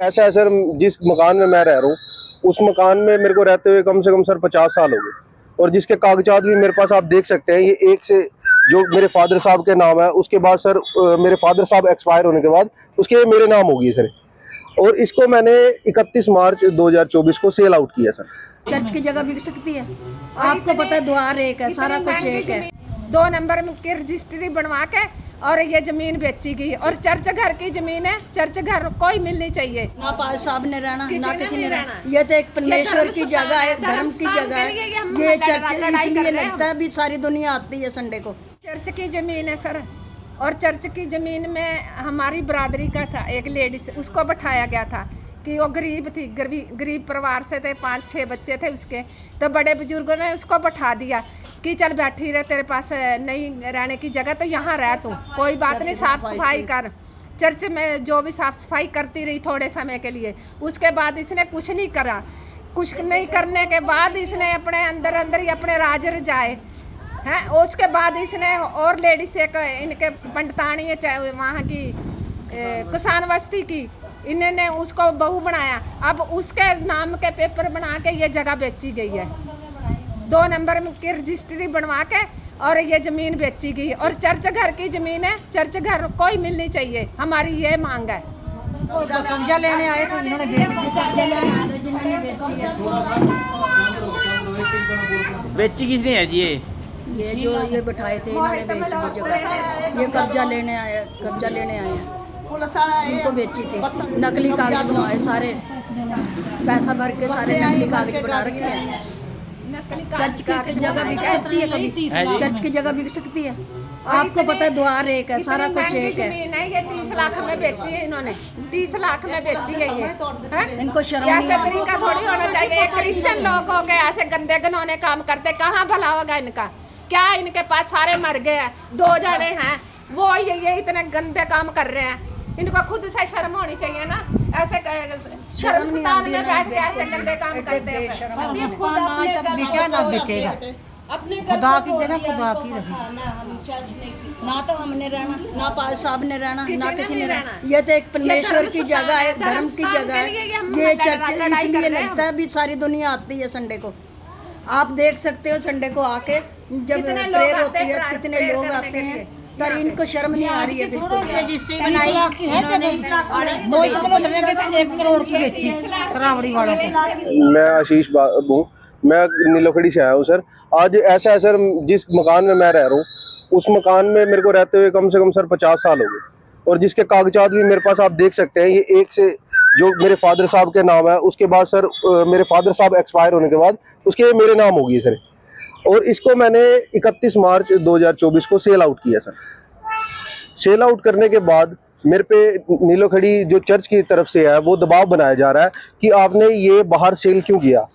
ऐसा है सर, जिस मकान में मैं रह रहा हूँ उस मकान में मेरे को रहते हुए कम से कम सर 50 साल हो गए, और जिसके कागजात भी मेरे पास आप देख सकते हैं। ये एक से जो मेरे फादर साहब के नाम है, उसके बाद सर मेरे फादर साहब एक्सपायर होने के बाद उसके मेरे नाम होगी सर। और इसको मैंने 31 मार्च 2024 को सेल आउट किया सर। चर्च की जगह बिक सकती है, आपको पता है, द्वार एक है, सारा कुछ एक है। 2 नंबर में की रजिस्ट्री बनवा के और ये जमीन बेची गई, और चर्च घर की जमीन है, चर्च घर कोई मिलनी चाहिए। ना पाल साहब ने रहना, ना किसी ने रहना। ये तो एक परमेश्वर की जगह है, धर्म की जगह है। ये चर्च इसलिए लगता है भी सारी दुनिया आती है संडे को। चर्च की जमीन है सर, और चर्च की जमीन में हमारी बरादरी का था एक लेडीज, उसको बैठाया गया था कि वो गरीब थी, गरीब परिवार से थे, 5-6 बच्चे थे उसके। तो बड़े बुजुर्गों ने उसको बैठा दिया कि चल बैठी रहे, तेरे पास नहीं रहने की जगह तो यहाँ रह तू, कोई बात नहीं, साफ सफाई कर। चर्च में जो भी साफ सफाई करती रही थोड़े समय के लिए। उसके बाद इसने कुछ नहीं करा। कुछ नहीं करने के बाद इसने अपने अंदर ही अपने राज रजाए हैं। उसके बाद इसने और लेडीज एक इनके पंडितानी है, चाहे वहाँ की किसान बस्ती की, इन्होंने उसको बहू बनाया। अब उसके नाम के पेपर बना के ये जगह बेची गई है। 2 नंबर में की रजिस्ट्री बनवा के और ये जमीन बेची गई, और चर्च घर की जमीन है, चर्च घर कोई मिलनी चाहिए, हमारी ये मांग है। कब्जा लेने आए थे, इन्होंने जिन्होंने बेची है। बेची किसने है जी? ये जो ये बैठाए थे इन्होंने बेची की जगह। ये कब्जा लेने आए हैं, इनको बेची थी। नकली कागज बनवाए सारे, पैसा भर के सारे नकली कागज बना रखे हैं। चर्च की जगह बिक सकती है कभी? चर्च की जगह बिक सकती है? आपको पता है, द्वार एक है, सारा कुछ एक है। ये 30 लाख में बेची है इन्होंने, 30 लाख में बेची गई है। इनको शर्म ऐसे तरीका थोड़ी होना चाहिए। एक क्रिश्चियन लोग हो गए ऐसे गंदे घिनौने काम करते, कहाँ भला होगा इनका? क्या इनके पास सारे मर गए हैं, 2 जने हैं, वो ये इतने गंदे काम कर रहे हैं। इनको खुद से शर्म होनी चाहिए ना, ऐसे शर्मस्तान में बैठ के ऐसे गंदे काम करते हैं। खुदा की जगह खुदा की रही। ना तो हमने रहना, ना पाल साहब ने रहना, ना किसी ने रहना। ये तो एक परमेश्वर की जगह है, धर्म की जगह है। ये चर्च इसलिए लगता है भी सारी दुनिया आती है संडे को। आप देख सकते हो संडे को आके जब प्रेयर होती है कितने लोग आते हैं। तर इनको शर्म नहीं आ रही है बिल्कुल। रजिस्ट्री बनाई है 1 करोड़ की बेची रावड़ी वालों को। मैं आशीष बाबू, मैं नीलोखड़ी से आया हूँ सर। आज ऐसा है सर, जिस मकान में मैं रह रहा हूँ उस मकान में मेरे को रहते हुए कम से कम सर 50 साल हो गए, और जिसके कागजात भी मेरे पास आप देख सकते हैं। ये एक से जो मेरे फादर साहब के नाम है, उसके बाद सर मेरे फादर साहब एक्सपायर होने के बाद उसके मेरे नाम होगी सर। और इसको मैंने 31 मार्च 2024 को सेल आउट किया सर। सेल आउट करने के बाद मेरे पे नीलोखड़ी जो चर्च की तरफ से है वो दबाव बनाया जा रहा है कि आपने ये बाहर सेल क्यों किया।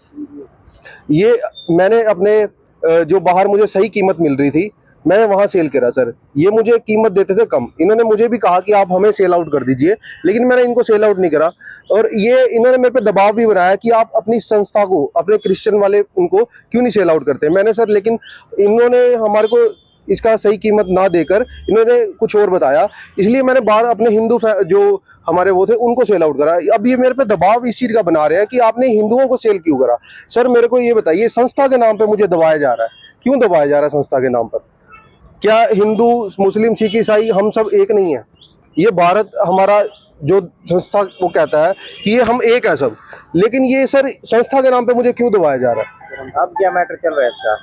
ये मैंने अपने जो बाहर मुझे सही कीमत मिल रही थी मैंने वहां सेल करा सर। ये मुझे कीमत देते थे कम, इन्होंने मुझे भी कहा कि आप हमें सेल आउट कर दीजिए, लेकिन मैंने इनको सेल आउट नहीं करा। और ये इन्होंने मेरे पे दबाव भी बनाया कि आप अपनी संस्था को, अपने क्रिश्चियन वाले उनको क्यों नहीं सेल आउट करते। मैंने सर, लेकिन इन्होंने हमारे को इसका सही कीमत ना देकर इन्होंने कुछ और बताया, इसलिए मैंने बाहर अपने हिंदू जो हमारे वो थे उनको सेल आउट करा। अब ये मेरे पे दबाव इस चीज का बना रहे हैं कि आपने हिंदुओं को सेल क्यों करा। सर मेरे को ये बताइए, संस्था के नाम पे मुझे दबाया जा रहा है, क्यों दबाया जा रहा है संस्था के नाम पर? क्या हिंदू, मुस्लिम, सिख, ईसाई हम सब एक नहीं है? ये भारत हमारा जो संस्था वो कहता है कि ये हम एक है सब, लेकिन ये सर संस्था के नाम पे मुझे क्यों दबाया जा रहा है? अब क्या मैटर चल रहा है इसका?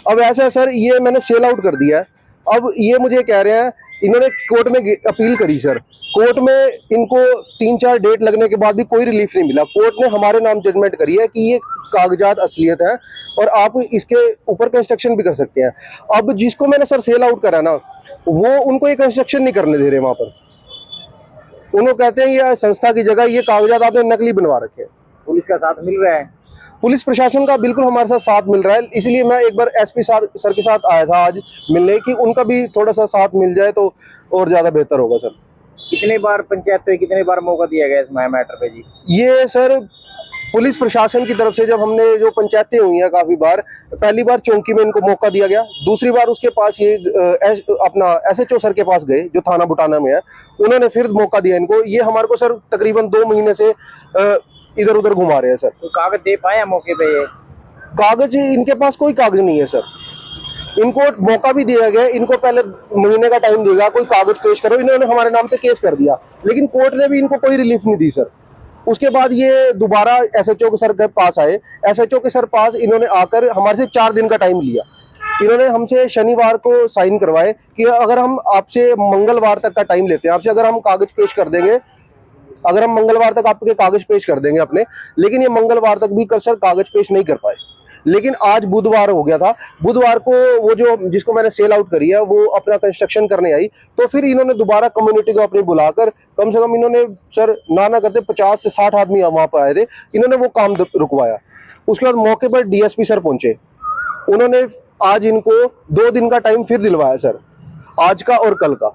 अब ऐसा है सर, ये मैंने सेल आउट कर दिया है। अब ये मुझे कह रहे हैं, इन्होंने कोर्ट में अपील करी सर। कोर्ट में इनको 3-4 डेट लगने के बाद भी कोई रिलीफ नहीं मिला। कोर्ट ने हमारे नाम जजमेंट करी है कि ये कागजात असलियत है और आप इसके ऊपर कंस्ट्रक्शन भी कर सकते हैं। अब जिसको मैंने सर सेल आउट करा ना, वो उनको ये कंस्ट्रक्शन नहीं करने दे रहे वहां पर। उन्होंने कहते हैं ये संस्था की जगह, ये कागजात आपने नकली बनवा रखे हैं। पुलिस का साथ मिल रहा है? पुलिस प्रशासन का बिल्कुल हमारे साथ मिल रहा है, इसलिए मैं एक बार एसपी सर के साथ आया था आज मिलने की, उनका भी थोड़ा सा साथ मिल जाए तो और ज्यादा बेहतर होगा सर। कितने बार पंचायत पे कितने बार मौका दिया गया इस मैटर पे जी? ये सर पुलिस प्रशासन की तरफ से जब हमने जो पंचायतें हुई हैं काफी बार, पहली बार चौकी में इनको मौका दिया गया, दूसरी बार उसके पास ये अपना SHO सर के पास गए जो थाना बुटाना में है, उन्होंने फिर मौका दिया इनको। ये हमारे को सर तकरीबन 2 महीने से इधर उधर घुमा रहे हैं सर। तो कागज दे पाए मौके पे ये? कागज इनके पास कोई कागज नहीं है सर। इनको मौका भी दिया गया, इनको पहले महीने का टाइम दिया, कोई कागज पेश करो, इन्होंने हमारे नाम पे केस कर दिया, लेकिन कोर्ट ने भी इनको कोई रिलीफ नहीं दी सर। उसके बाद ये दोबारा SHO के सर के पास आए, SHO के सर पास इन्होंने आकर हमारे से 4 दिन का टाइम लिया। इन्होंने हमसे शनिवार को साइन करवाए कि अगर हम आपसे मंगलवार तक का टाइम लेते हैं, आपसे अगर हम कागज पेश कर देंगे, अगर हम मंगलवार तक आपके कागज पेश कर देंगे अपने, लेकिन ये मंगलवार तक भी सर कागज पेश नहीं कर पाए। लेकिन आज बुधवार हो गया था, बुधवार को वो जो जिसको मैंने सेल आउट करी है वो अपना कंस्ट्रक्शन करने आई, तो फिर इन्होंने दोबारा कम्युनिटी को अपनी बुलाकर कम से कम इन्होंने सर ना करते 50 से 60 आदमी वहां पर आए थे, इन्होंने वो काम रुकवाया। उसके बाद मौके पर DSP सर पहुंचे, उन्होंने आज इनको 2 दिन का टाइम फिर दिलवाया सर, आज का और कल का।